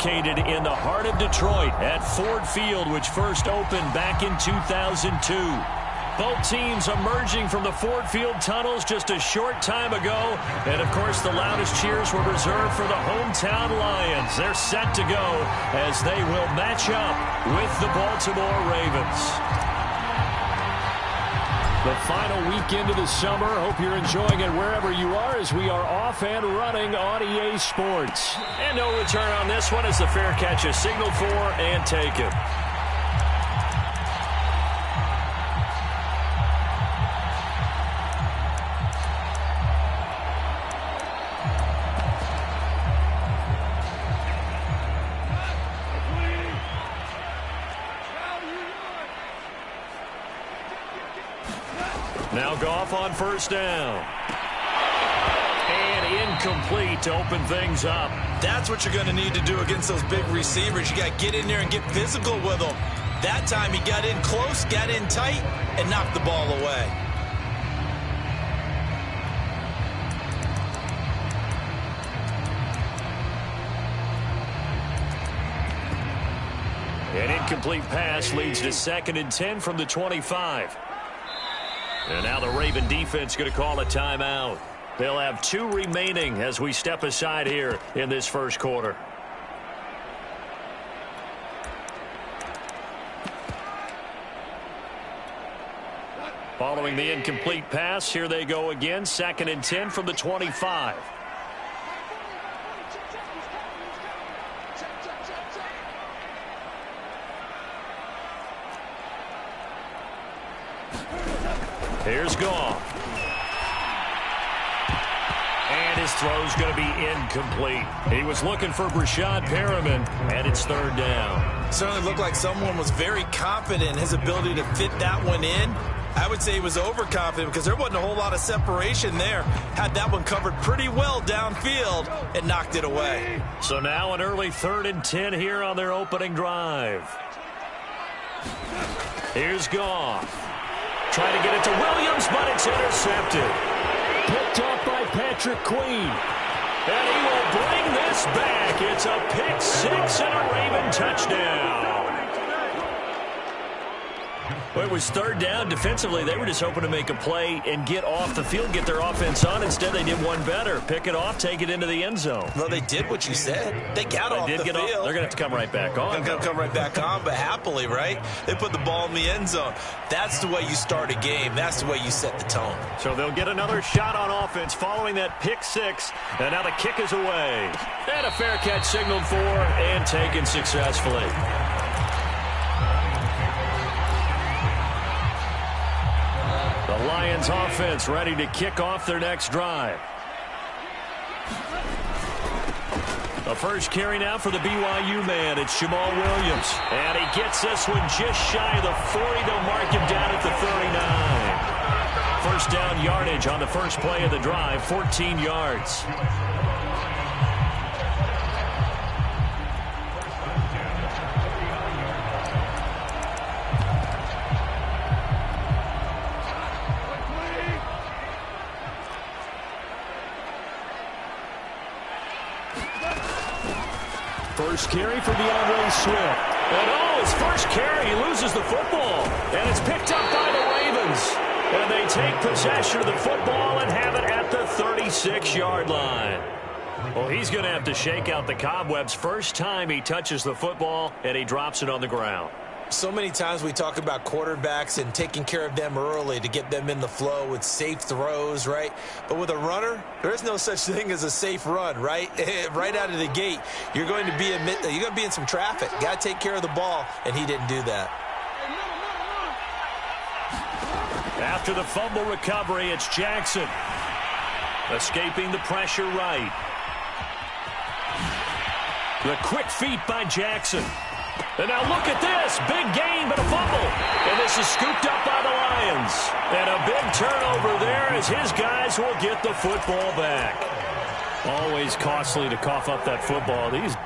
located in the heart of Detroit at Ford Field, which first opened back in 2002. Both teams emerging from the Ford Field tunnels just a short time ago. And, of course, the loudest cheers were reserved for the hometown Lions. They're set to go as they will match up with the Baltimore Ravens. The final weekend of the summer. Hope you're enjoying it wherever you are as we are off and running on EA Sports. And no return on this one as the fair catch is signaled for and taken. Now Goff on first down. And incomplete to open things up. That's what you're going to need to do against those big receivers. You got to get in there and get physical with them. That time he got in close, got in tight, and knocked the ball away. An incomplete pass leads to 2nd and 10 from the 25. And now the Raven defense going to call a timeout. They'll have 2 remaining as we step aside here in this first quarter. Following the incomplete pass, here they go again. 2nd and 10 from the 25. Here's Goff. And his throw's going to be incomplete. He was looking for Brashad Perriman, and it's 3rd down. Certainly looked like someone was very confident in his ability to fit that one in. I would say he was overconfident because there wasn't a whole lot of separation there. Had that one covered pretty well downfield and knocked it away. So now an early 3rd and 10 here on their opening drive. Here's Goff. Trying to get it to Williams, but it's intercepted. Picked off by Patrick Queen. And he will bring this back. It's a pick 6 and a Raven touchdown. Well, it was 3rd down. Defensively, they were just hoping to make a play and get off the field, get their offense on. Instead, they did one better. Pick it off, take it into the end zone. Well, they did what you said. They got off the field. They're going to have to come right back on. They're going to come right back on, but happily, right? They put the ball in the end zone. That's the way you start a game. That's the way you set the tone. So they'll get another shot on offense following that pick 6. And now the kick is away. And a fair catch signaled for and taken successfully. The Lions offense ready to kick off their next drive. The first carry now for the BYU man. It's Jamal Williams. And he gets this one just shy of the 40. They'll mark him down at the 39. First down yardage on the first play of the drive, 14 yards. First carry for DeAndre Swift. And his first carry, he loses the football. And it's picked up by the Ravens. And they take possession of the football and have it at the 36-yard line. Well, he's going to have to shake out the cobwebs. First time he touches the football, and he drops it on the ground. So many times we talk about quarterbacks and taking care of them early to get them in the flow with safe throws, right? But with a runner, there is no such thing as a safe run, right? Right out of the gate, you're going to be in some traffic. Got to take care of the ball, and he didn't do that. After the fumble recovery, it's Jackson. Escaping the pressure right. The quick feet by Jackson. And now look at this. Big gain, but a fumble. And this is scooped up by the Lions. And a big turnover there as his guys will get the football back. Always costly to cough up that football. These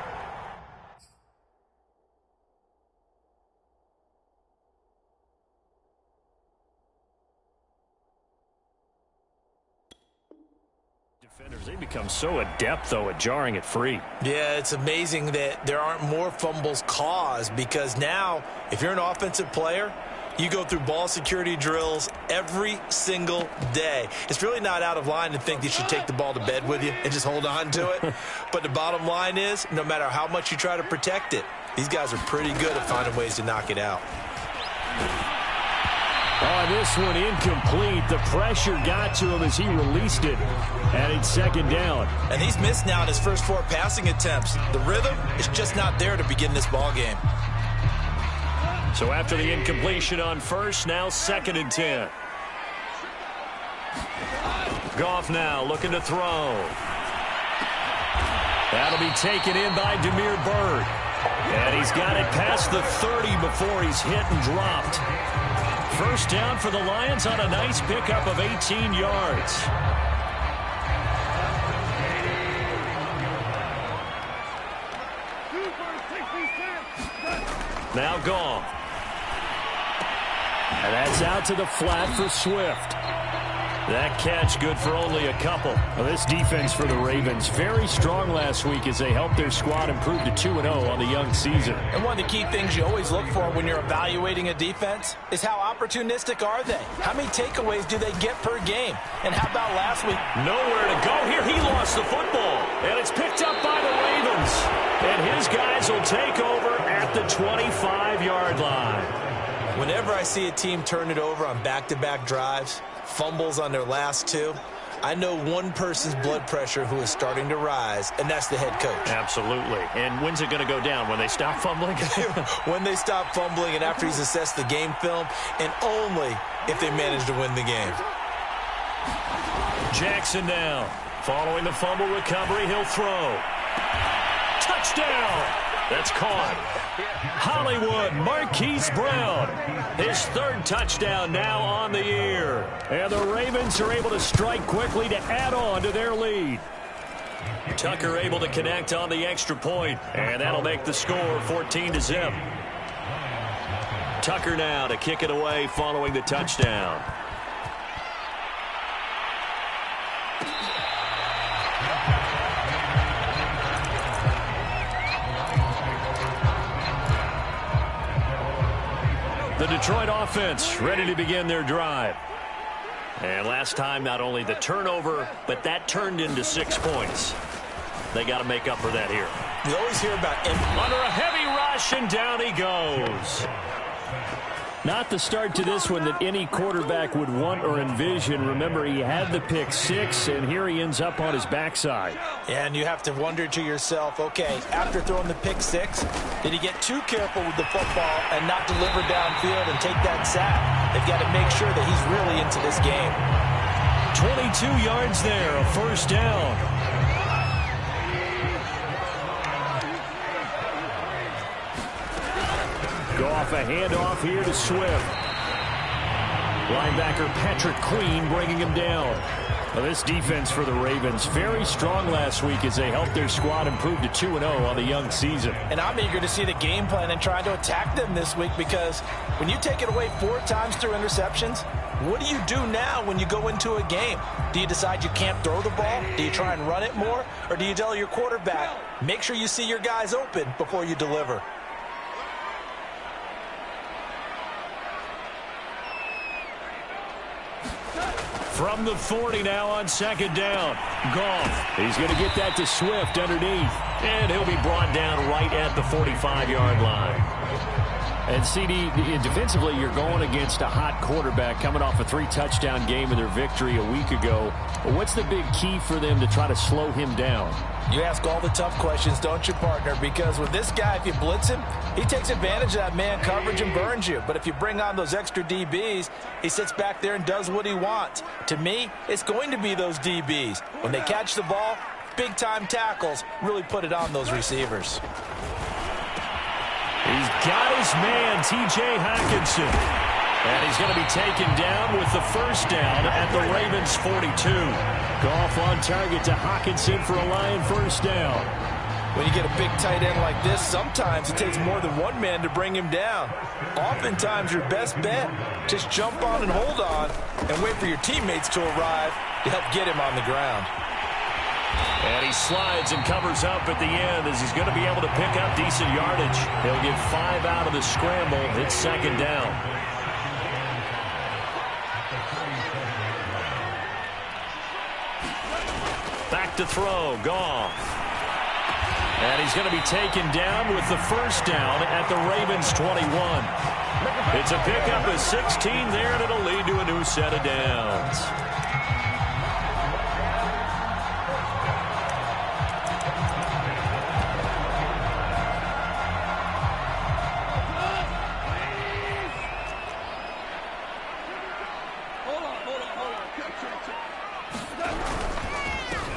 defenders, they become become so adept, though, at jarring it free. Yeah, it's amazing that there aren't more fumbles caused, because now if you're an offensive player, you go through ball security drills every single day. It's really not out of line to think you should take the ball to bed with you and just hold on to it. But the bottom line is, no matter how much you try to protect it, these guys are pretty good at finding ways to knock it out. Oh, this one incomplete. The pressure got to him as he released it. And it's second down. And he's missed now in his first 4 passing attempts. The rhythm is just not there to begin this ball game. So after the incompletion on first, now 2nd and 10. Goff now looking to throw. That'll be taken in by Damiere Byrd. And he's got it past the 30 before he's hit and dropped. First down for the Lions on a nice pickup of 18 yards. Now Goff. And that's out to the flat for Swift. That catch good for only a couple. Well, this defense for the Ravens, very strong last week as they helped their squad improve to 2-0 on the young season. And one of the key things you always look for when you're evaluating a defense is how opportunistic are they? How many takeaways do they get per game? And how about last week? Nowhere to go here. He lost the football. And it's picked up by the Ravens. And his guys will take over at the 25-yard line. Whenever I see a team turn it over on back-to-back drives, fumbles on their last 2, I know one person's blood pressure who is starting to rise, and that's the head coach. Absolutely. And when's it going to go down? When they stop fumbling? When they stop fumbling and after he's assessed the game film, and only if they manage to win the game. Jackson now. Following the fumble recovery, he'll throw. Touchdown! That's caught. Hollywood, Marquise Brown. His 3rd touchdown now on the year. And the Ravens are able to strike quickly to add on to their lead. Tucker able to connect on the extra point, and that'll make the score 14-0. Tucker now to kick it away following the touchdown. The Detroit offense ready to begin their drive. And last time, not only the turnover, but that turned into 6 points. They got to make up for that here. You always hear about under a heavy rush, and down he goes. Not the start to this one that any quarterback would want or envision. Remember, he had the pick 6, and here he ends up on his backside. And you have to wonder to yourself, okay, after throwing the pick 6, did he get too careful with the football and not deliver downfield and take that sack? They've got to make sure that he's really into this game. 22 yards there, a first down. Goff, a handoff here to Swift. Linebacker Patrick Queen bringing him down. Well, this defense for the Ravens, very strong last week as they helped their squad improve to 2-0 on the young season. And I'm eager to see the game plan and trying to attack them this week, because when you take it away 4 times through interceptions, what do you do now when you go into a game? Do you decide you can't throw the ball? Do you try and run it more? Or do you tell your quarterback, make sure you see your guys open before you deliver? From the 40 now on 2nd down. Goff. He's going to get that to Swift underneath. And he'll be brought down right at the 45-yard line. And CD, defensively, you're going against a hot quarterback coming off a 3-touchdown game in their victory a week ago. What's the big key for them to try to slow him down? You ask all the tough questions, don't you, partner? Because with this guy, if you blitz him, he takes advantage of that man coverage and burns you. But if you bring on those extra DBs, he sits back there and does what he wants. To me, it's going to be those DBs. When they catch the ball, big-time tackles really put it on those receivers. He's got his man, T.J. Hockenson. And he's going to be taken down with the first down at the Ravens' 42. Goff on target to Hockenson for a Lion first down. When you get a big tight end like this, sometimes it takes more than one man to bring him down. Oftentimes, your best bet, just jump on and hold on and wait for your teammates to arrive to help get him on the ground. And he slides and covers up at the end as he's going to be able to pick up decent yardage. He'll get 5 out of the scramble. It's second down. Back to throw. Goff. And he's going to be taken down with the first down at the Ravens 21. It's a pickup of 16 there, and it'll lead to a new set of downs.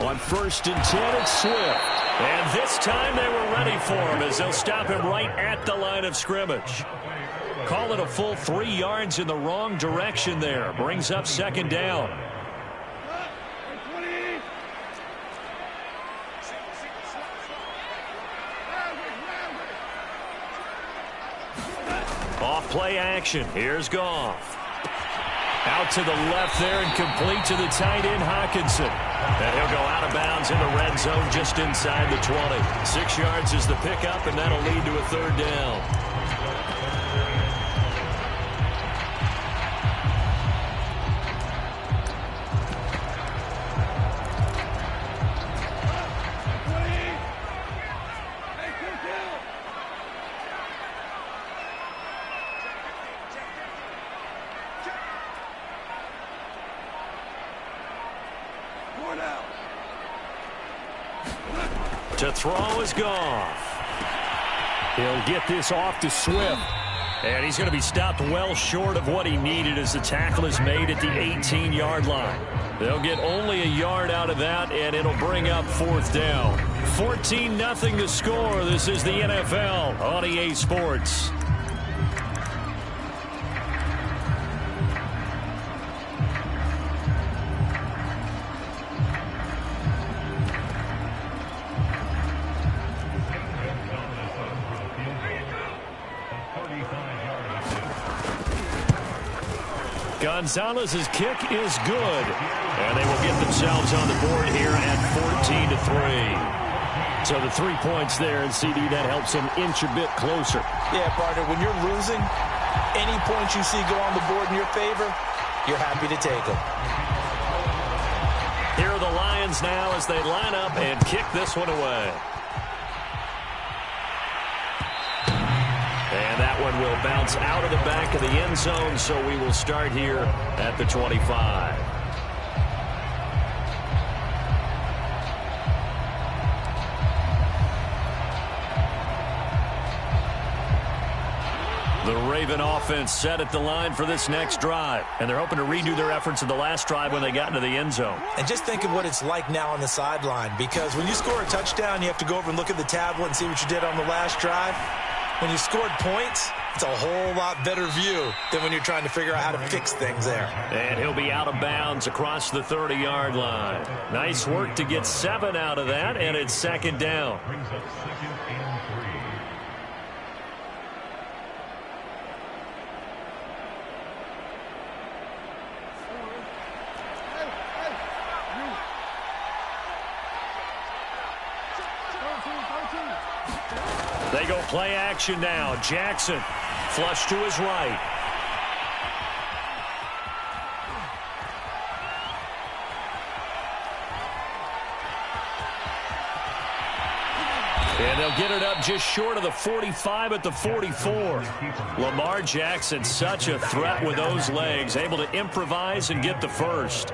On 1st and 10, it's Swift. And this time they were ready for him as they'll stop him right at the line of scrimmage. Call it a full 3 yards in the wrong direction there. Brings up second down. Off play action. Here's Goff. Out to the left there and complete to the tight end, Hockenson. And he'll go out of bounds in the red zone just inside the 20. 6 yards is the pickup, and that'll lead to a third down. To throw is Goff. He'll get this off to Swift. And he's going to be stopped well short of what he needed as the tackle is made at the 18-yard line. They'll get only a yard out of that, and it'll bring up fourth down. 14-0 to score. This is the NFL on EA Sports. Gonzalez's kick is good, and they will get themselves on the board here at 14-3. So the 3 points there, and CD, that helps them inch a bit closer. Yeah, partner, when you're losing, any points you see go on the board in your favor, you're happy to take them. Here are the Lions now as they line up and kick this one away. And that one will bounce out of the back of the end zone, so we will start here at the 25. The Raven offense set at the line for this next drive, and they're hoping to redo their efforts of the last drive when they got into the end zone. And just think of what it's like now on the sideline, because when you score a touchdown, you have to go over and look at the tablet and see what you did on the last drive. When you scored points, it's a whole lot better view than when you're trying to figure out how to fix things there. And he'll be out of bounds across the 30-yard line. Nice work to get 7 out of that, and it's second down. They go play action now. Jackson flush to his right. And they'll get it up just short of the 45 at the 44. Lamar Jackson, such a threat with those legs, able to improvise and get the first.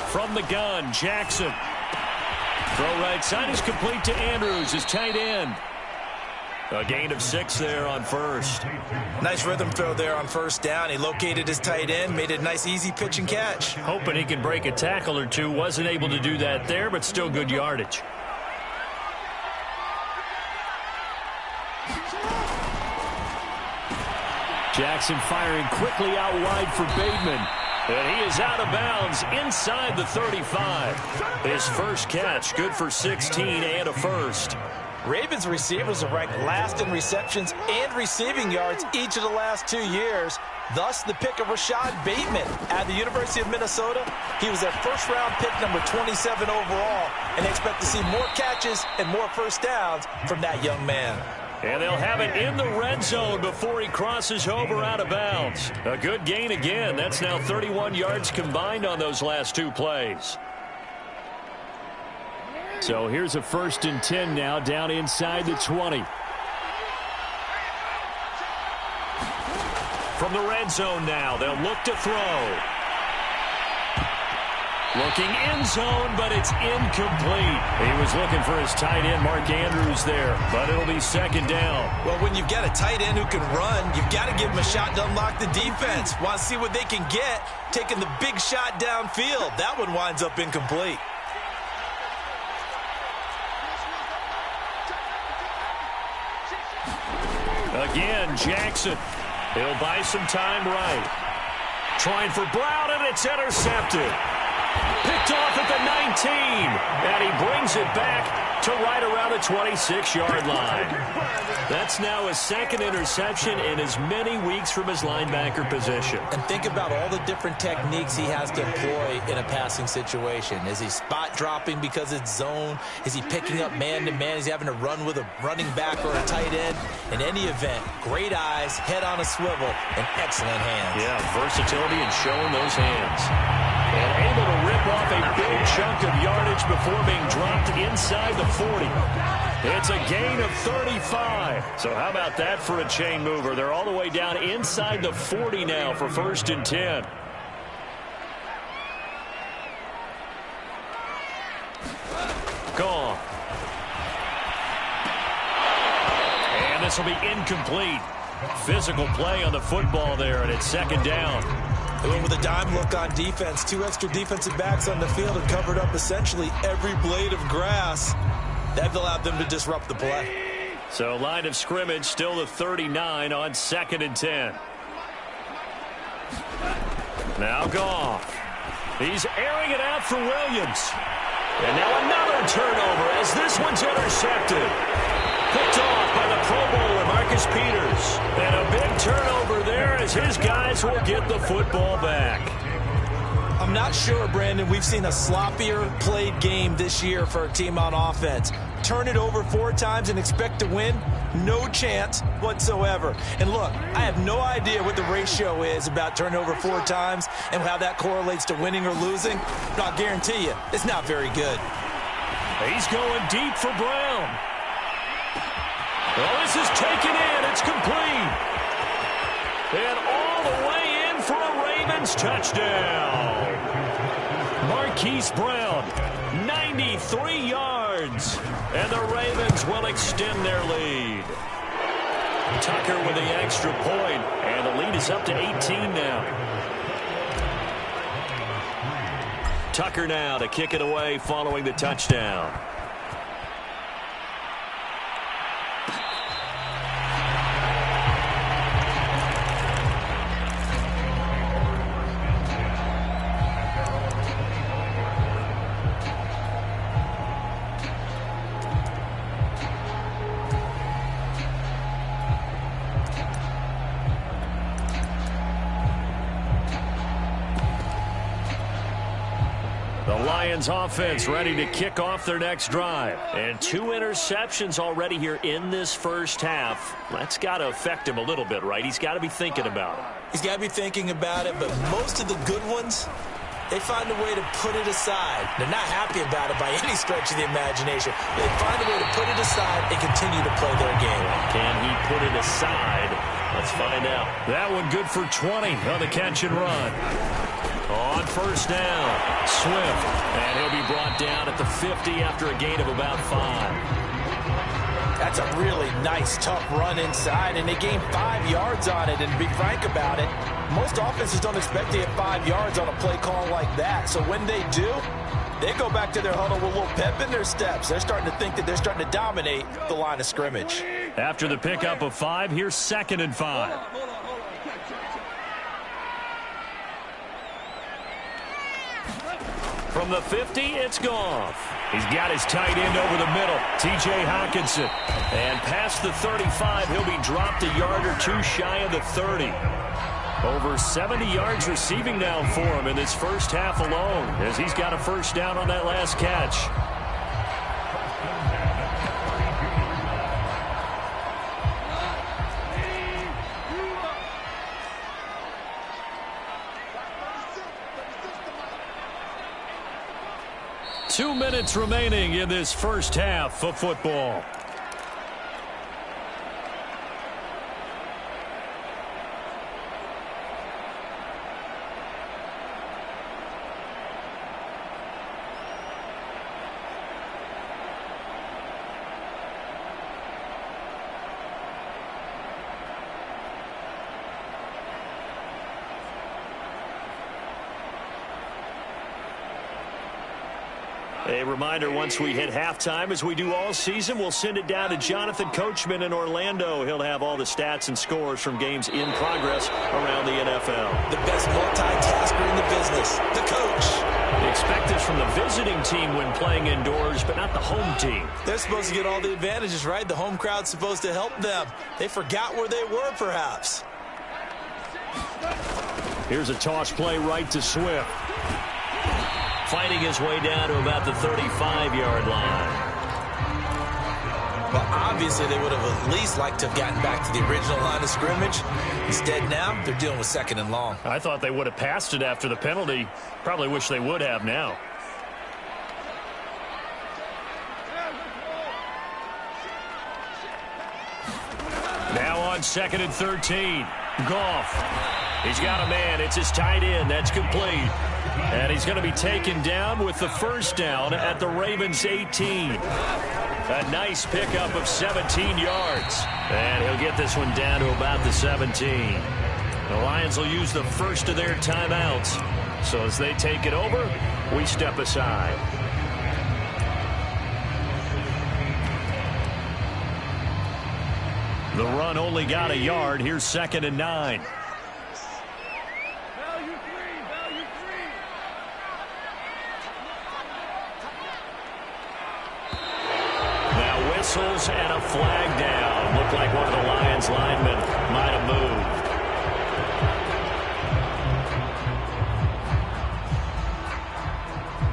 From the gun, Jackson. Throw right side is complete to Andrews, his tight end. A gain of 6 there on first. Nice rhythm throw there on first down. He located his tight end, made it a nice easy pitch and catch. Hoping he can break a tackle or two. Wasn't able to do that there, but still good yardage. Jackson firing quickly out wide for Bateman. And he is out of bounds inside the 35. His first catch, good for 16 and a first. Ravens receivers are ranked last in receptions and receiving yards each of the last 2 years. Thus, the pick of Rashad Bateman at the University of Minnesota. He was their first-round pick, number 27 overall, and they expect to see more catches and more first downs from that young man. And they'll have it in the red zone before he crosses over out of bounds. A good gain again. That's now 31 yards combined on those last 2 plays. So here's a 1st and 10 now, down inside the 20. From the red zone now, they'll look to throw. Looking end zone, but it's incomplete. He was looking for his tight end, Mark Andrews, there, but it'll be 2nd down. Well, when you've got a tight end who can run, you've got to give him a shot to unlock the defense. Want to see what they can get, taking the big shot downfield. That one winds up incomplete. Again, Jackson. He'll buy some time right. Trying for Brown, and it's intercepted. Picked off at the 19, and he brings it back to right around the 26-yard line. That's now his 2nd interception in as many weeks from his linebacker position. And think about all the different techniques he has to employ in a passing situation. Is he spot dropping because it's zone? Is he picking up man-to-man? Is he having to run with a running back or a tight end? In any event, great eyes, head on a swivel, and excellent hands. Yeah, versatility and showing those hands. And able to rip off a big chunk of yardage before being dropped inside the 40. It's a gain of 35. So how about that for a chain mover? They're all the way down inside the 40 now for 1st and 10. Gone. And this will be incomplete. Physical play on the football there, and it's 2nd down. With a dime look on defense, 2 extra defensive backs on the field and covered up essentially every blade of grass. That allowed them to disrupt the play. So line of scrimmage still the 39 on 2nd and 10. Now Goff. He's airing it out for Williams. And now another turnover as this one's intercepted. Picked off by the Pro Bowler, Marcus Peters. And a big turnover there as his guys will get the football back. I'm not sure, Brandon, we've seen a sloppier played game this year for a team on offense. Turn it over 4 times and expect to win? No chance whatsoever. And look, I have no idea what the ratio is about turnover 4 times and how that correlates to winning or losing. But I'll guarantee you, it's not very good. He's going deep for Brown. Well, this is taken in. It's complete. And all the way in for a Ravens touchdown. Marquise Brown, 93 yards. And the Ravens will extend their lead. Tucker with the extra point. And the lead is up to 18 now. Tucker now to kick it away following the touchdown. Lions offense ready to kick off their next drive. And 2 interceptions already here in this first half. That's got to affect him a little bit, right? He's got to be thinking about it. He's got to be thinking about it, but most of the good ones, they find a way to put it aside. They're not happy about it by any stretch of the imagination. They find a way to put it aside and continue to play their game. Can he put it aside? Let's find out. That one good for 20 on the catch and run. On first down, Swift, and he'll be brought down at the 50 after a gain of about 5. That's a really nice, tough run inside, and they gained 5 yards on it. And to be frank about it, most offenses don't expect to get 5 yards on a play call like that. So when they do, they go back to their huddle with a little pep in their steps. They're starting to think that they're starting to dominate the line of scrimmage. After the pickup of 5, here's 2nd and 5. From the 50, it's Goff. He's got his tight end over the middle, T.J. Hockenson. And past the 35, he'll be dropped a yard or two shy of the 30. Over 70 yards receiving down for him in this first half alone, as he's got a first down on that last catch. Two minutes remaining in this first half of football. A reminder, once we hit halftime, as we do all season, we'll send it down to Jonathan Coachman in Orlando. He'll have all the stats and scores from games in progress around the NFL. The best multitasker in the business, the coach. Expect this from the visiting team when playing indoors, but not the home team. They're supposed to get all the advantages, right? The home crowd's supposed to help them. They forgot where they were, perhaps. Here's a toss play right to Swift. Fighting his way down to about the 35-yard line. Well, obviously, they would have at least liked to have gotten back to the original line of scrimmage. Instead, now, they're dealing with second and long. I thought they would have passed it after the penalty. Probably wish they would have now. Now on 2nd and 13. Goff. He's got a man. It's his tight end. That's complete. And he's going to be taken down with the first down at the Ravens' 18. A nice pickup of 17 yards. And he'll get this one down to about the 17. The Lions will use the first of their timeouts. So as they take it over, we step aside. The run only got a yard. Here's 2nd and 9. Whistles and a flag down. Looked like one of the Lions linemen might have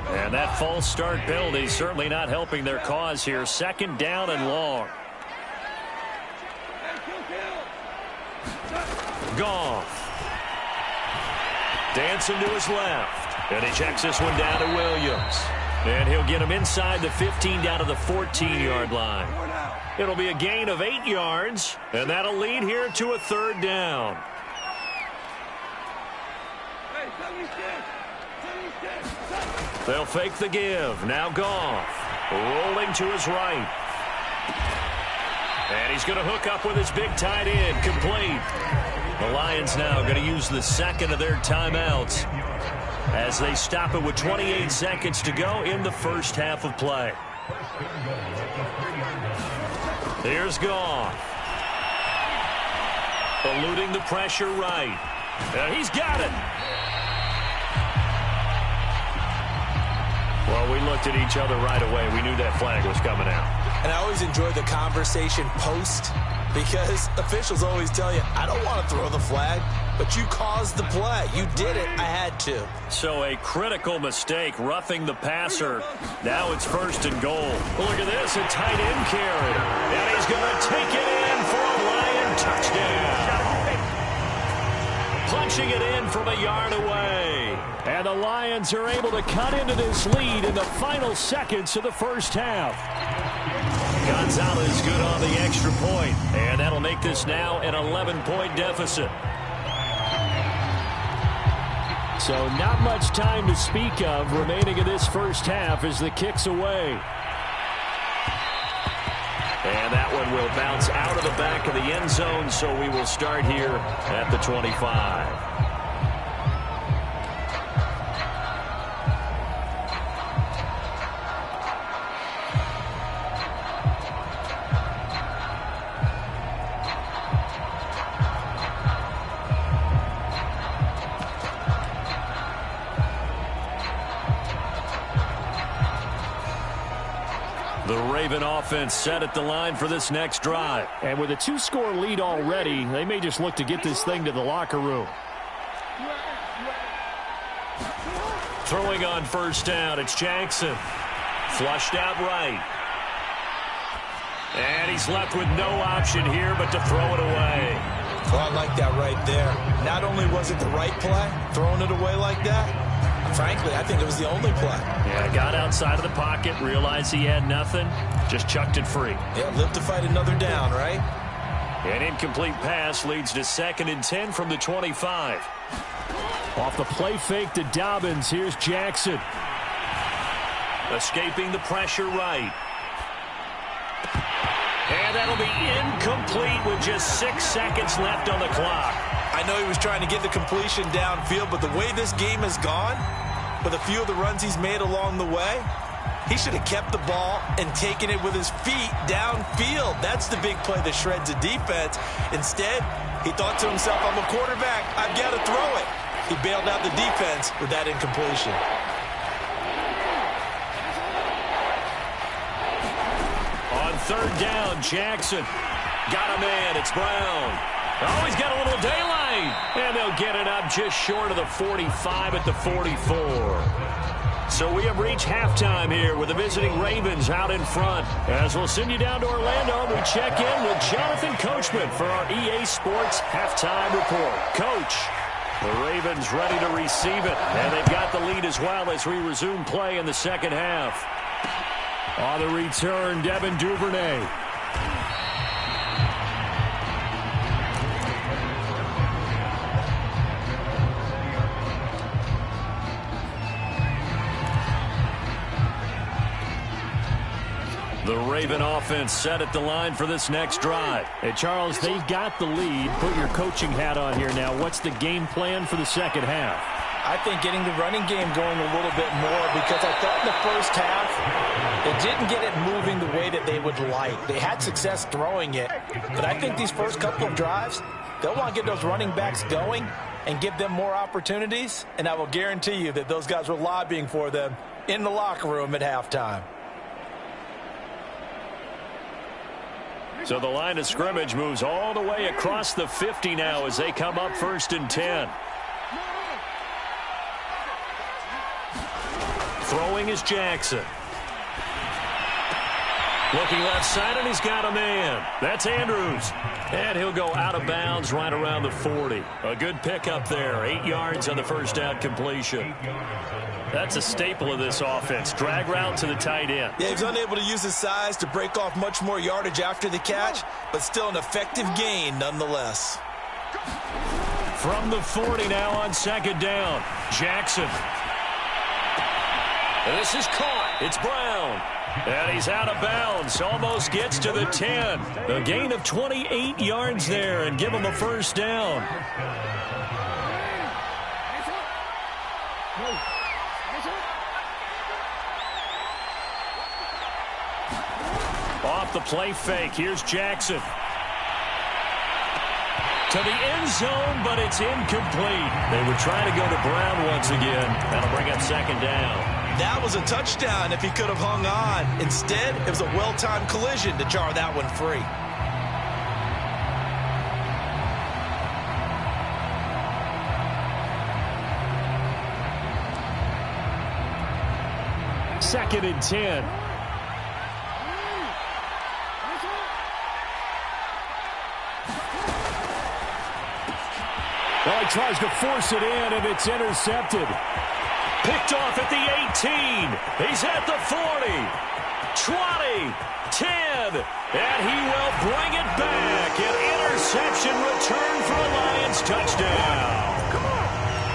moved. And that false start penalty certainly not helping their cause here. 2nd down and long. Goff. Dancing to his left. And he checks this one down to Williams. And he'll get him inside the 15 down to the 14-yard line. It'll be a gain of 8 yards, and that'll lead here to a 3rd down. They'll fake the give. Now Goff. Rolling to his right. And he's going to hook up with his big tight end. Complete. The Lions now going to use the second of their timeouts as they stop it with 28 seconds to go in the first half of play. Here's Goff. Eluding the pressure right. And he's got it. Well, we looked at each other right away. We knew that flag was coming out. And I always enjoy the conversation post, because officials always tell you, I don't want to throw the flag, but you caused the play. You did it. I had to. So a critical mistake, roughing the passer. Now it's 1st and goal. Look at this, a tight end carry. And he's going to take it in for a Lion touchdown. Punching it in from a yard away. And the Lions are able to cut into this lead in the final seconds of the first half. Gonzalez good on the extra point, and that'll make this now an 11-point deficit. So not much time to speak of remaining in this first half as the kick's away. And that one will bounce out of the back of the end zone, so we will start here at the 25. Raven offense set at the line for this next drive. And with a 2-score lead already, they may just look to get this thing to the locker room. Throwing on first down, it's Jackson. Flushed out right. And he's left with no option here but to throw it away. Well, I like that right there. Not only was it the right play, throwing it away like that, frankly, I think it was the only play. Yeah, got outside of the pocket, realized he had nothing, just chucked it free. Yeah, live to fight another down, right? An incomplete pass leads to 2nd and 10 from the 25. Off the play fake to Dobbins, here's Jackson. Escaping the pressure right. And that'll be incomplete with just 6 seconds left on the clock. I know he was trying to get the completion downfield, but the way this game has gone, with a few of the runs he's made along the way, he should have kept the ball and taken it with his feet downfield. That's the big play that shreds a defense. Instead, he thought to himself, I'm a quarterback, I've got to throw it. He bailed out the defense with that incompletion. On 3rd down, Jackson. Got a man, it's Brown. Oh, he's got a little daylight. And they'll get it up just short of the 45 at the 44. So we have reached halftime here with the visiting Ravens out in front. As we'll send you down to Orlando, we check in with Jonathan Coachman for our EA Sports Halftime Report. Coach, the Ravens ready to receive it. And they've got the lead as well as we resume play in the second half. On the return, Devin Duvernay. The Raven offense set at the line for this next drive. Hey, Charles, they've got the lead. Put your coaching hat on here now. What's the game plan for the second half? I think getting the running game going a little bit more, because I thought in the first half they didn't get it moving the way that they would like. They had success throwing it, but I think these first couple of drives, they'll want to get those running backs going and give them more opportunities, and I will guarantee you that those guys were lobbying for them in the locker room at halftime. So the line of scrimmage moves all the way across the 50 now as they come up 1st and 10. Throwing is Jackson. Looking left side, and he's got a man. That's Andrews. And he'll go out of bounds right around the 40. A good pickup there. 8 yards on the first down completion. That's a staple of this offense. Drag route to the tight end. Yeah, he was unable to use his size to break off much more yardage after the catch, but still an effective gain nonetheless. From the 40 now on 2nd down. Jackson. This is caught. It's Brown. And he's out of bounds. Almost gets to the 10. A gain of 28 yards there and give him a first down. Off the play fake. Here's Jackson. To the end zone, but it's incomplete. They were trying to go to Brown once again. That'll bring up 2nd down. That was a touchdown if he could have hung on. Instead, it was a well-timed collision to jar that one free. Second and 10. Well, he tries to force it in, and it's intercepted. Picked off at the 18. He's at the 40. 20. 10. And he will bring it back. An interception return for a Lions touchdown.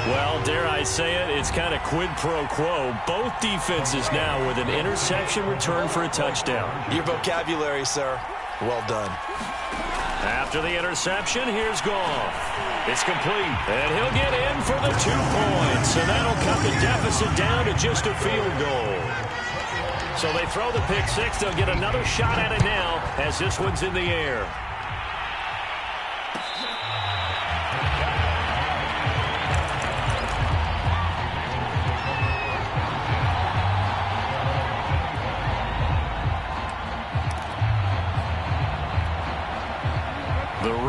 Well, dare I say it, it's kind of quid pro quo. Both defenses now with an interception return for a touchdown. Your vocabulary, sir. Well done. After the interception, here's Goff. It's complete, and he'll get in for the 2 points, and that'll cut the deficit down to just a field goal. So they throw the pick six. They'll get another shot at it now as this one's in the air.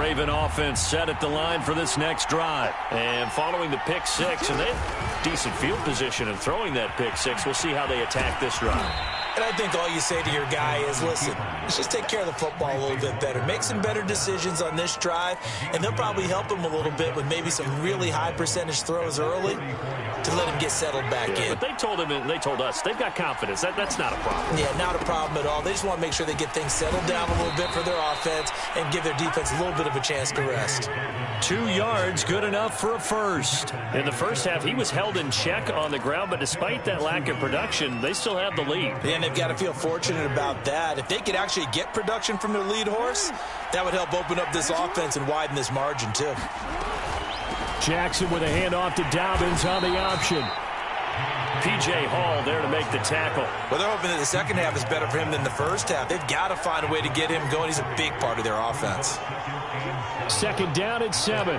Raven offense set at the line for this next drive. And following the pick six, and they have decent field position in throwing that pick six. We'll see how they attack this drive. And I think all you say to your guy is, listen, let's just take care of the football a little bit better. Make some better decisions on this drive, and they'll probably help him a little bit with maybe some really high percentage throws early to let him get settled back in. But they told him, and they told us, they've got confidence. That's not a problem. Yeah, not a problem at all. They just want to make sure they get things settled down a little bit for their offense and give their defense a little bit of a chance to rest. 2 yards, good enough for a first. In the first half, he was held in check on the ground, but despite that lack of production, they still have the lead. And they've got to feel fortunate about that. If they could actually get production from their lead horse, that would help open up this offense and widen this margin too. Jackson with a handoff to Dobbins on the option. P.J. Hall there to make the tackle. Well, they're hoping that the second half is better for him than the first half. They've got to find a way to get him going. He's a big part of their offense. Second down at 7.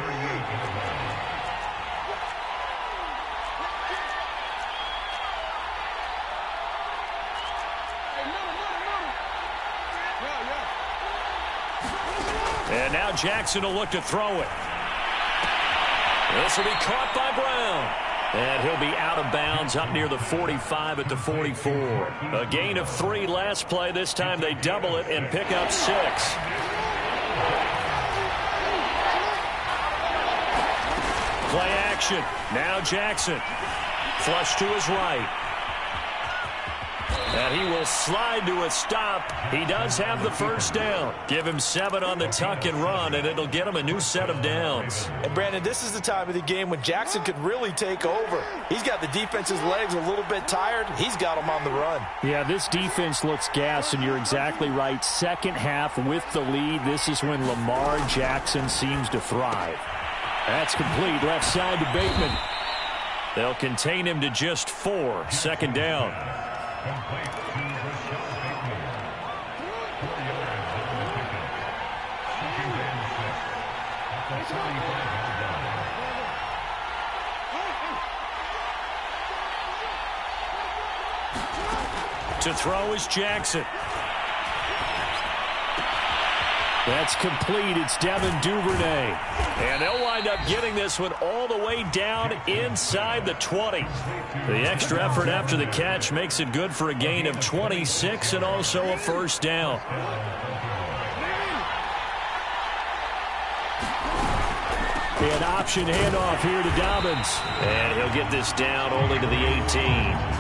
And now Jackson will look to throw it. This will be caught by Brown. And he'll be out of bounds up near the 45 at the 44. A gain of 3 last play. This time they double it and pick up 6. Play action. Now Jackson. Flush to his right. And he will slide to a stop. He does have the first down. Give him 7 on the tuck and run, and it'll get him a new set of downs. And, Brandon, this is the time of the game when Jackson could really take over. He's got the defense's legs a little bit tired. He's got them on the run. Yeah, this defense looks gassed, and you're exactly right. Second half with the lead, this is when Lamar Jackson seems to thrive. That's complete. Left side to Bateman. They'll contain him to just 4. Second down. To throw is Jackson. That's complete. It's Devin Duvernay. And they'll wind up getting this one all the way down inside the 20. The extra effort after the catch makes it good for a gain of 26 and also a first down. An option handoff here to Dobbins. And he'll get this down only to the 18.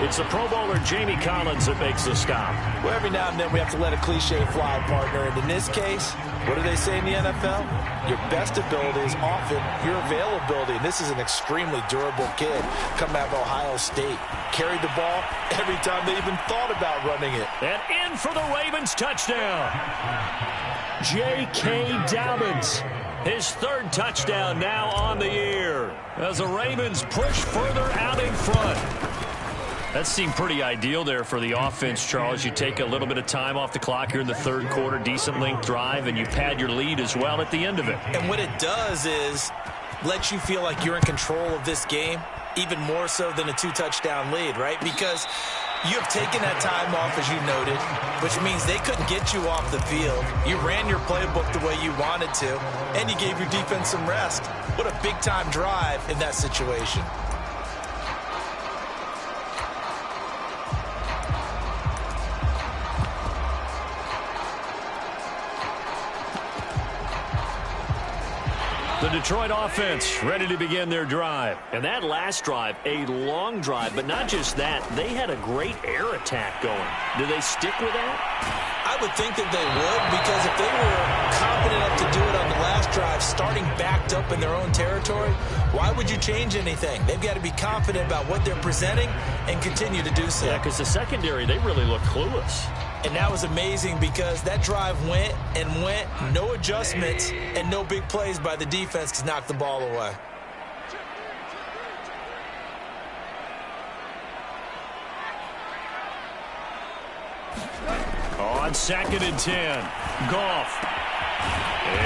It's the Pro Bowler Jamie Collins that makes the stop. Well, every now and then we have to let a cliche fly, partner. And in this case, what do they say in the NFL? Your best ability is often your availability. And this is an extremely durable kid coming out of Ohio State. Carried the ball every time they even thought about running it. And in for the Ravens touchdown. J.K. Dobbins. His 3rd touchdown now on the year as the Ravens push further out in front. That seemed pretty ideal there for the offense, Charles. You take a little bit of time off the clock here in the 3rd quarter, decent length drive, and you pad your lead as well at the end of it. And what it does is let you feel like you're in control of this game, even more so than a 2-touchdown lead, right? Because you have taken that time off, as you noted, which means they couldn't get you off the field. You ran your playbook the way you wanted to, and you gave your defense some rest. What a big-time drive in that situation. The Detroit offense ready to begin their drive. And that last drive, a long drive, but not just that. They had a great air attack going. Do they stick with that? I would think that they would, because if they were confident enough to do it on the last drive, starting backed up in their own territory, why would you change anything? They've got to be confident about what they're presenting and continue to do so. Yeah, because the secondary, they really look clueless. And that was amazing because that drive went and went, no adjustments, and no big plays by the defense to knock the ball away. On 2nd and 10, Goff.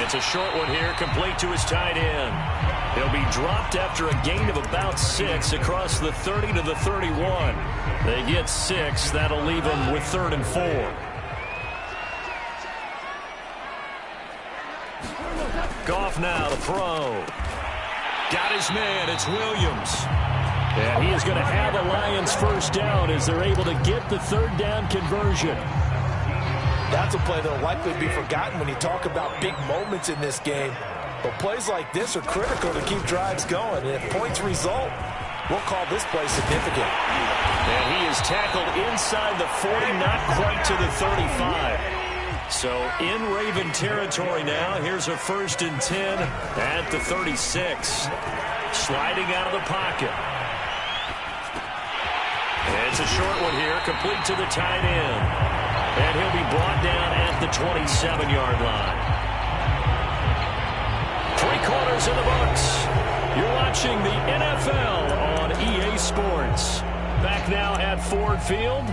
It's a short one here, complete to his tight end. He'll be dropped after a gain of about 6 across the 30 to the 31. They get 6. That'll leave them with 3rd and 4. Goff now to throw. Got his man. It's Williams. And he is going to have a Lions first down as they're able to get the third down conversion. That's a play that will likely be forgotten when you talk about big moments in this game. But plays like this are critical to keep drives going. And if points result, we'll call this play significant. And he is tackled inside the 40, not quite to the 35. So in Raven territory now. Here's a 1st and 10 at the 36. Sliding out of the pocket. It's a short one here, complete to the tight end. And he'll be brought down at the 27-yard line. 3 quarters in the books. You're watching the NFL on EA Sports. Back now at Ford Field.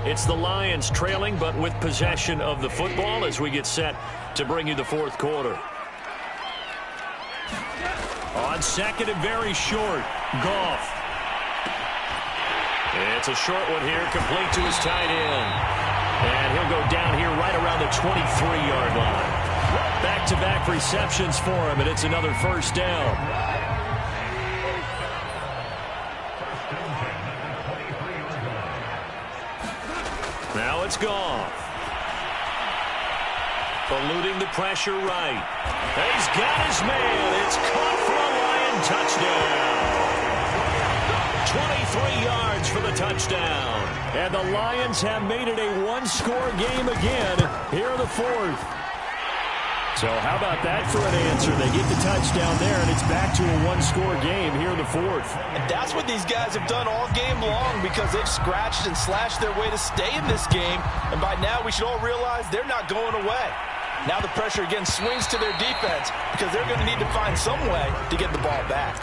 It's the Lions trailing, but with possession of the football as we get set to bring you the 4th quarter. On 2nd and very short, Goff. It's a short one here, complete to his tight end. And he'll go down here right around the 23-yard line. Back-to-back receptions for him, and it's another first down. Now it's Goff. Eluding the pressure right. He's got his man. It's caught for a Lion touchdown. 23 yards for the touchdown. And the Lions have made it a one-score game again here in the 4th. So how about that for an answer? They get the touchdown there, and it's back to a one-score game here in the 4th. And that's what these guys have done all game long because they've scratched and slashed their way to stay in this game. And by now, we should all realize they're not going away. Now the pressure again swings to their defense because they're going to need to find some way to get the ball back.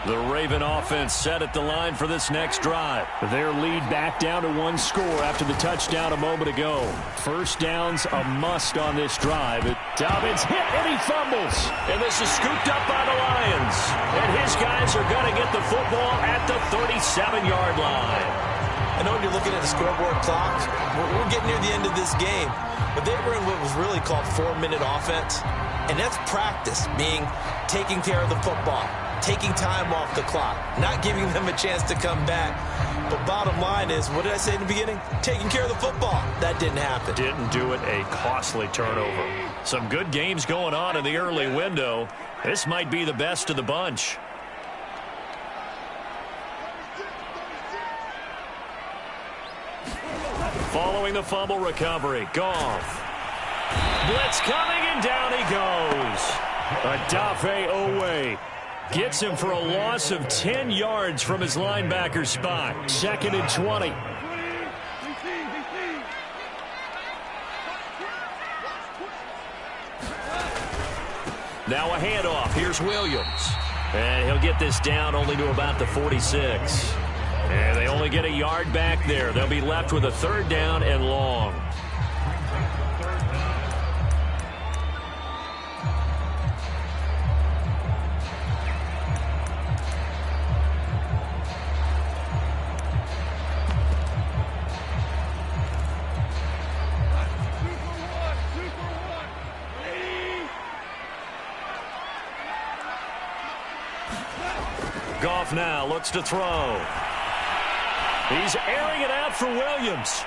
The Raven offense set at the line for this next drive. Their lead back down to 1 score after the touchdown a moment ago. First down's a must on this drive. Dobbins hit and he fumbles. And this is scooped up by the Lions. And his guys are going to get the football at the 37-yard line. I know when you're looking at the scoreboard clock, we're getting near the end of this game. But they were in what was really called 4-minute offense. And that's practice, being taking care of the football, taking time off the clock, not giving them a chance to come back. But bottom line is, what did I say in the beginning? Taking care of the football. That didn't happen. Didn't do it. A costly turnover. Some good games going on in the early window. This might be the best of the bunch. Following the fumble recovery, Goff. Blitz coming, and down he goes. Odafe Oweh gets him for a loss of 10 yards from his linebacker spot. 2nd and 20. Now a handoff. Here's Williams. And he'll get this down only to about the 46. And they only get a yard back there. They'll be left with a 3rd down and long. Goff now looks to throw. He's airing it out for Williams.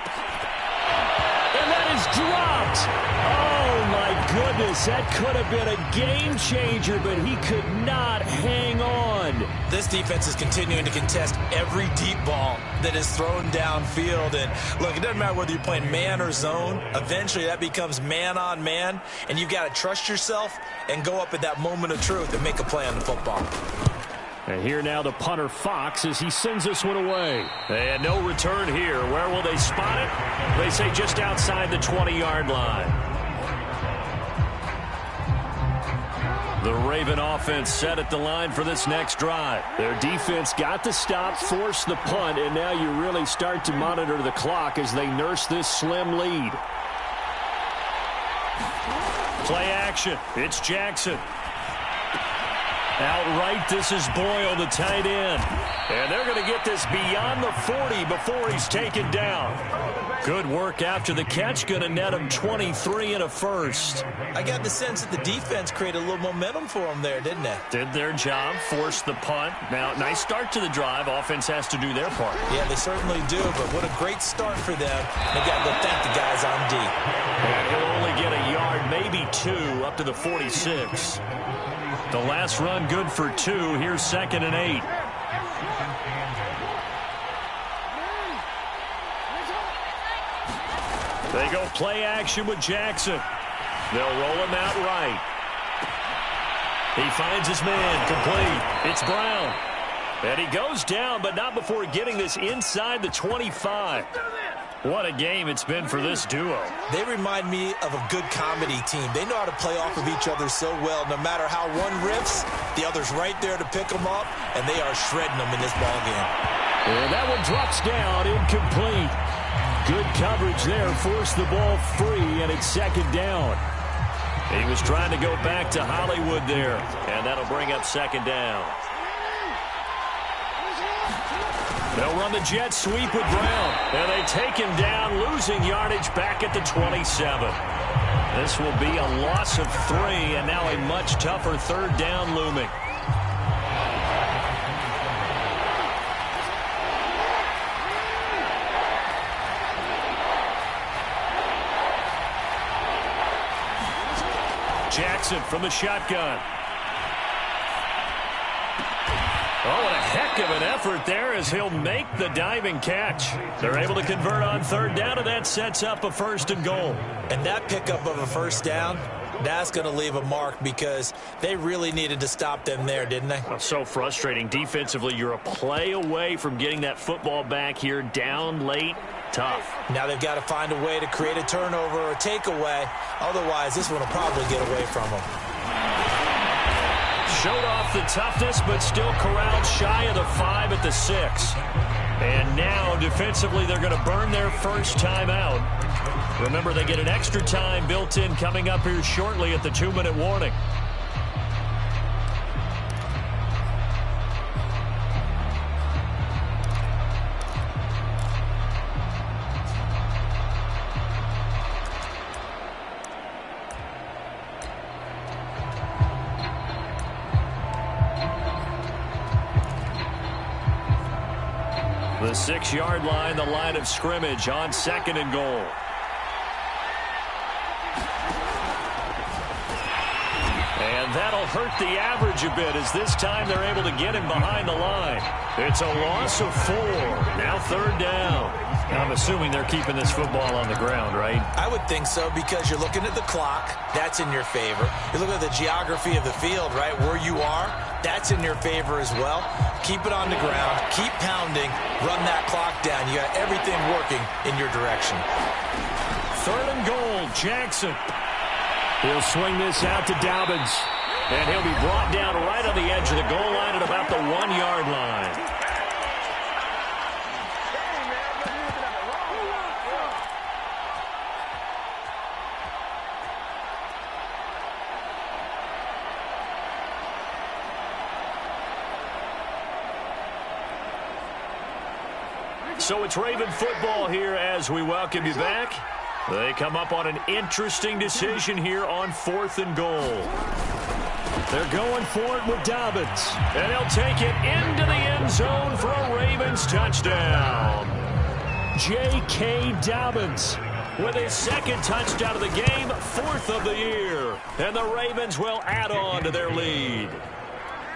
And that is dropped. Oh, my goodness. That could have been a game changer, but he could not hang on. This defense is continuing to contest every deep ball that is thrown downfield. And, look, it doesn't matter whether you're playing man or zone. Eventually, that becomes man on man. And you've got to trust yourself and go up at that moment of truth and make a play on the football. And here now the punter Fox as he sends this one away. And no return here. Where will they spot it? They say just outside the 20-yard line. The Raven offense set at the line for this next drive. Their defense got the stop, forced the punt, and now you really start to monitor the clock as they nurse this slim lead. Play action. It's Jackson. Outright, this is Boyle, the tight end. And they're going to get this beyond the 40 before he's taken down. Good work after the catch. Going to net him 23 and a first. I got the sense that the defense created a little momentum for them there, didn't they? Did their job, forced the punt. Now, nice start to the drive. Offense has to do their part. Yeah, they certainly do, but what a great start for them. They got to go thank the guys on D. And he'll only get a yard, maybe 2, up to the 46. The last run good for 2. Here's 2nd and 8. They go play action with Jackson. They'll roll him out right. He finds his man, complete. It's Brown. And he goes down, but not before getting this inside the 25. What a game it's been for this duo. They remind me of a good comedy team. They know how to play off of each other so well. No matter how one riffs, the other's right there to pick them up, and they are shredding them in this ball game. And that one drops down, incomplete. Good coverage there, forced the ball free, and it's 2nd down. He was trying to go back to Hollywood there, and that'll bring up 2nd down. They'll run the jet sweep with Brown, and they take him down, losing yardage back at the 27. This will be a loss of 3, and now a much tougher 3rd down looming. Jackson from the shotgun. Oh, what a heck of an effort there as he'll make the diving catch. They're able to convert on 3rd down, and that sets up a 1st and goal. And that pickup of a 1st down, that's going to leave a mark because they really needed to stop them there, didn't they? Oh, so frustrating. Defensively, you're a play away from getting that football back here, down late. Tough. Now they've got to find a way to create a turnover or a takeaway. Otherwise, this one will probably get away from them. Showed off the toughness, but still corralled shy of the 5 at the 6. And now, defensively, they're going to burn their first time out. Remember, they get an extra time built in coming up here shortly at the 2-minute warning. The 6-yard line, the line of scrimmage on 2nd and goal. And that'll hurt the average a bit as this time they're able to get him behind the line. It's a loss of 4. Now 3rd down. I'm assuming they're keeping this football on the ground, right? I would think so because you're looking at the clock. That's in your favor. You're looking at the geography of the field, right? Where you are, that's in your favor as well. Keep it on the ground. Keep pounding. Run that clock down. You got everything working in your direction. 3rd and goal, Jackson. He'll swing this out to Dobbins. And he'll be brought down right on the edge of the goal line at about the 1-yard line. So it's Raven football here as we welcome you back. They come up on an interesting decision here on 4th and goal. They're going for it with Dobbins. And he'll take it into the end zone for a Ravens touchdown. J.K. Dobbins with his 2nd touchdown of the game, 4th of the year. And the Ravens will add on to their lead.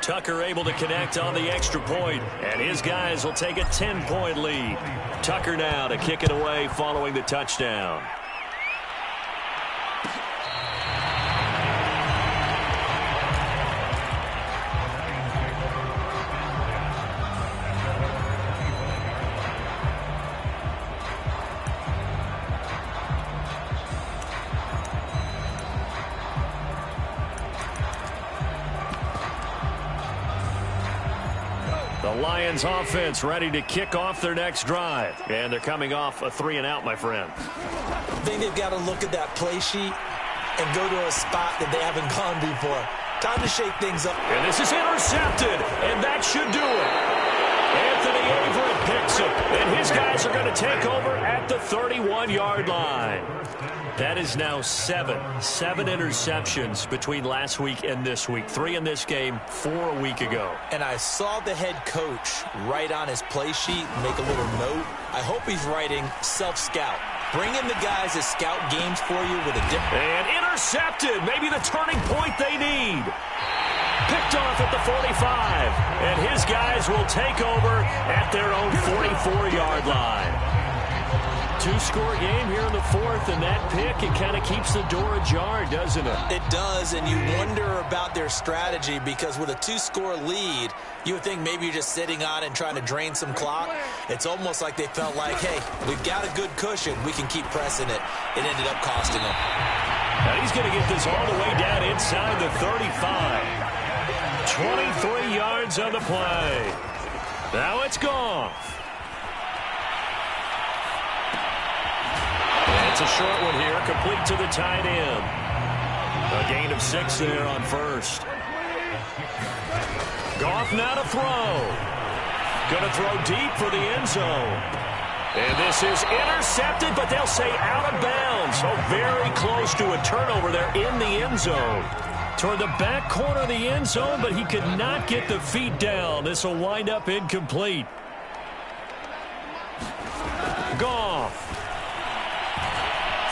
Tucker able to connect on the extra point, and his guys will take a 10-point lead. Tucker now to kick it away following the touchdown. The Lions offense ready to kick off their next drive. And they're coming off a 3-and-out, my friend. I think they've got to look at that play sheet and go to a spot that they haven't gone before. Time to shake things up. And this is intercepted, and that should do it. Anthony Averett picks him, and his guys are going to take over at the 31-yard line. That is now seven interceptions between last week and this week. 3 in this game, 4 a week ago. And I saw the head coach write on his play sheet, make a little note. I hope he's writing self-scout. Bring in the guys that scout games for you with a different... And intercepted. Maybe the turning point they need. Picked off at the 45. And his guys will take over at their own 44-yard line. 2-score game here in the fourth, and that pick, it kind of keeps the door ajar, doesn't it? It does, and you wonder about their strategy because with a 2-score lead, you would think maybe you're just sitting on it and trying to drain some clock. It's almost like they felt like, hey, we've got a good cushion. We can keep pressing it. It ended up costing them. Now he's going to get this all the way down inside the 35. 23 yards on the play. Now it's gone. It's a short one here, complete to the tight end. A gain of 6 there on first. Goff now to throw. Going to throw deep for the end zone. And this is intercepted, but they'll say out of bounds. So very close to a turnover there in the end zone. Toward the back corner of the end zone, but he could not get the feet down. This will wind up incomplete. Goff.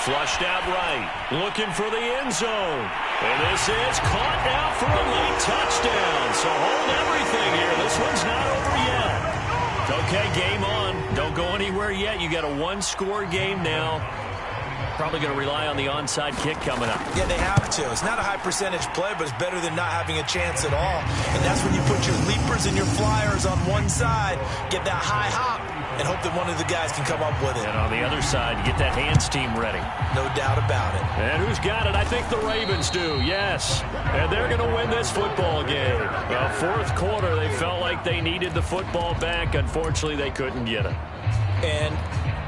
Flushed out right, looking for the end zone. And this is caught now for a late touchdown. So hold everything here. This one's not over yet. Okay, game on. Don't go anywhere yet. You got a 1-score game now. Probably going to rely on the onside kick coming up. Yeah, they have to. It's not a high percentage play, but it's better than not having a chance at all. And that's when you put your leapers and your flyers on one side, get that high hop, and hope that one of the guys can come up with it. And on the other side, get that hands team ready. No doubt about it. And who's got it? I think the Ravens do, yes. And they're going to win this football game. Well, fourth quarter, they felt like they needed the football back. Unfortunately, they couldn't get it. And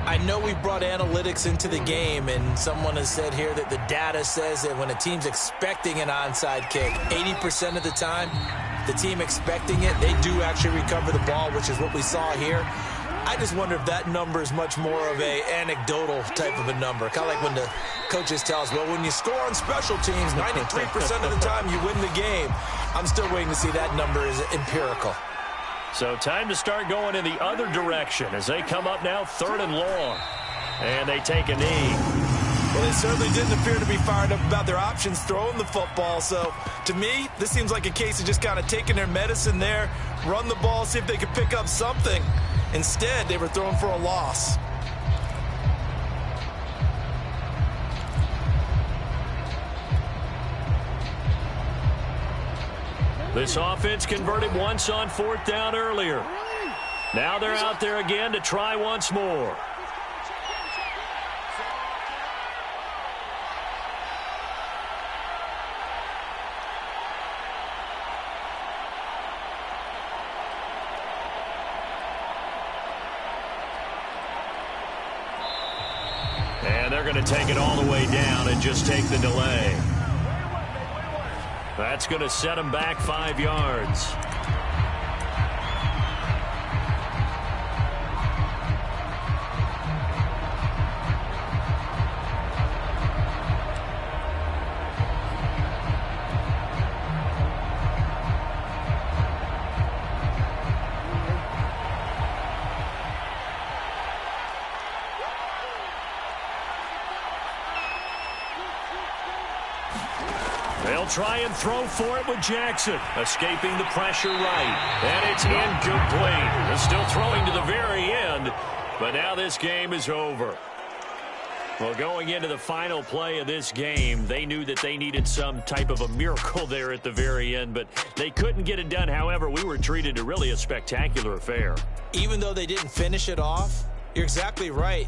I know we brought analytics into the game, and someone has said here that the data says that when a team's expecting an onside kick, 80% of the time, the team expecting it, they do actually recover the ball, which is what we saw here. I just wonder if that number is much more of a anecdotal type of a number. Kind of like when the coaches tell us, well, when you score on special teams, 93% of the time you win the game. I'm still waiting to see that number is empirical. So time to start going in the other direction as they come up now 3rd and long. And they take a knee. Well, they certainly didn't appear to be fired up about their options throwing the football. So, to me, this seems like a case of just kind of taking their medicine there, run the ball, see if they could pick up something. Instead, they were throwing for a loss. This offense converted once on 4th down earlier. Now they're out there again to try once more. And they're going to take it all the way down and just take the delay. That's going to set them back 5 yards. They'll try and throw for it with Jackson. Escaping the pressure right. And it's incomplete. They're still throwing to the very end. But now this game is over. Well, going into the final play of this game, they knew that they needed some type of a miracle there at the very end, but they couldn't get it done. However, we were treated to really a spectacular affair. Even though they didn't finish it off, you're exactly right.